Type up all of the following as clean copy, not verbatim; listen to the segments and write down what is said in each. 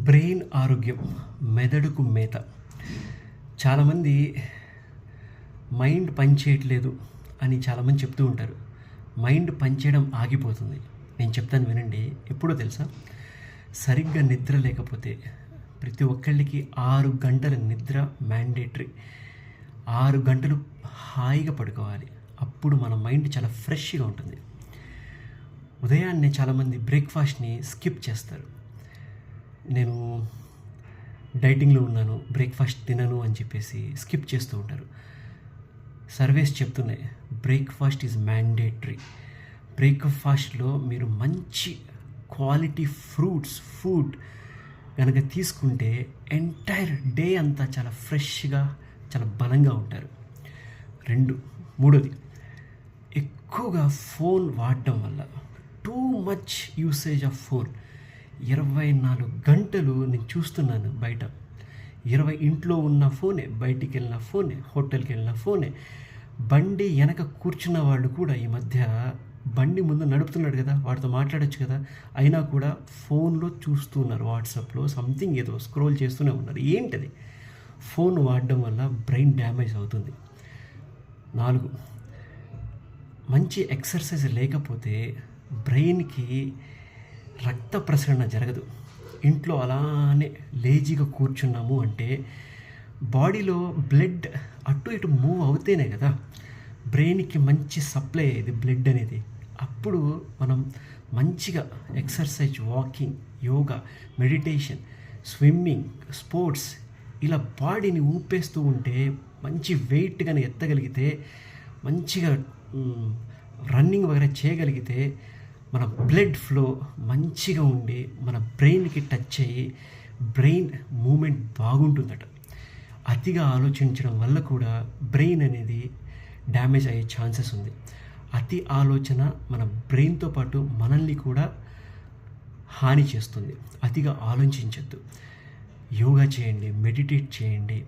Brain ఆరోగ్యం, మెదడుకు మేత. చాలామంది మైండ్ పనిచేయట్లేదు అని చాలామంది చెప్తూ ఉంటారు. మైండ్ పనిచేయడం ఆగిపోతుంది. నేను చెప్తాను వినండి. ఎప్పుడో తెలుసా? సరిగ్గా నిద్ర లేకపోతే ప్రతి ఒక్కళ్ళకి 6 గంటల నిద్ర మ్యాండేటరీ. 6 గంటలు హాయిగా పడుకోవాలి. అప్పుడు మన మైండ్ చాలా ఫ్రెష్గా ఉంటుంది. ఉదయాన్నే చాలామంది బ్రేక్ఫాస్ట్ని స్కిప్ చేస్తారు. నేను డైటింగ్లో ఉన్నాను, బ్రేక్ఫాస్ట్ తినను అని చెప్పేసి స్కిప్ చేస్తూ ఉంటారు. సర్వేస్ చెప్తున్నాయి బ్రేక్ఫాస్ట్ ఈజ్ మ్యాండేటరీ. బ్రేక్ఫాస్ట్లో మీరు మంచి క్వాలిటీ ఫుడ్ కనుక తీసుకుంటే ఎంటైర్ డే అంతా చాలా ఫ్రెష్గా, చాలా బలంగా ఉంటారు. మూడోది, ఎక్కువగా ఫోన్ వాడడం వల్ల too much usage of phone. 24 గంటలు నేను చూస్తున్నాను బయట. ఇంట్లో ఉన్న ఫోనే, బయటికి వెళ్ళిన ఫోనే, హోటల్కి వెళ్ళిన ఫోనే. బండి వెనక కూర్చున్న వాళ్ళు కూడా ఈ మధ్య బండి ముందు నడుపుతున్నాడు కదా, వాడితో మాట్లాడచ్చు కదా, అయినా కూడా ఫోన్లో చూస్తున్నారు. వాట్సాప్లో సంథింగ్ ఏదో స్క్రోల్ చేస్తూనే ఉన్నారు. ఏంటది? ఫోన్ వాడడం వల్ల బ్రెయిన్ డ్యామేజ్ అవుతుంది. 4, మంచి ఎక్సర్సైజ్ లేకపోతే బ్రెయిన్కి రక్త ప్రసరణ జరగదు. ఇంట్లో అలానే లేజీగా కూర్చున్నాము అంటే బాడీలో బ్లడ్ అటు ఇటు మూవ్ అవుతేనే కదా బ్రెయిన్కి మంచి సప్లై అయ్యేది బ్లడ్ అనేది. అప్పుడు మనం మంచిగా exercise, walking, yoga, meditation, swimming, sports ఇలా బాడీని ఊపేస్తూ ఉంటే, మంచి వెయిట్ కానీ ఎత్తగలిగితే, మంచిగా రన్నింగ్ వగైరా చేయగలిగితే మన బ్లడ్ ఫ్లో మంచిగా ఉండి మన బ్రెయిన్కి టచ్ అయ్యి బ్రెయిన్ మూమెంట్ బాగుంటుందట. అతిగా ఆలోచించడం వల్ల కూడా బ్రెయిన్ అనేది డ్యామేజ్ అయ్యే ఛాన్సెస్ ఉంది. అతి ఆలోచన మన బ్రెయిన్తో పాటు మనల్ని కూడా హాని చేస్తుంది. అతిగా ఆలోచించద్దు. యోగా చేయండి, మెడిటేట్ చేయండి,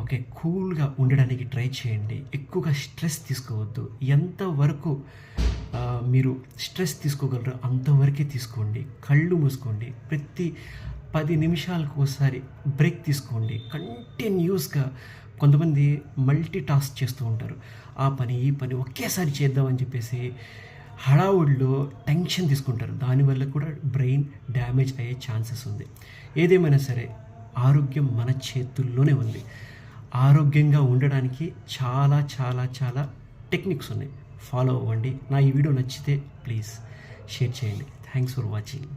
ఓకే, కూల్గా ఉండడానికి ట్రై చేయండి. ఎక్కువగా స్ట్రెస్ తీసుకోవద్దు. ఎంతవరకు మీరు స్ట్రెస్ తీసుకోగలరో అంతవరకే తీసుకోండి. కళ్ళు మూసుకోండి. ప్రతి 10 నిమిషాలకు ఒకసారి బ్రేక్ తీసుకోండి. కంటిన్యూస్గా కొంతమంది మల్టీ టాస్క్ చేస్తూ ఉంటారు. ఆ పని ఈ పని ఒకేసారి చేద్దామని చెప్పేసి హడావుడిలో టెన్షన్ తీసుకుంటారు. దానివల్ల కూడా బ్రెయిన్ డ్యామేజ్ అయ్యే ఛాన్సెస్ ఉంది. ఏదేమైనా సరే ఆరోగ్యం మన చేతుల్లోనే ఉంది. ఆరోగ్యంగా ఉండడానికి చాలా చాలా చాలా టెక్నిక్స్ ఉన్నాయి. ఫాలో అవ్వండి. నా ఈ వీడియో నచ్చితే ప్లీజ్ షేర్ చేయండి. Thanks for watching.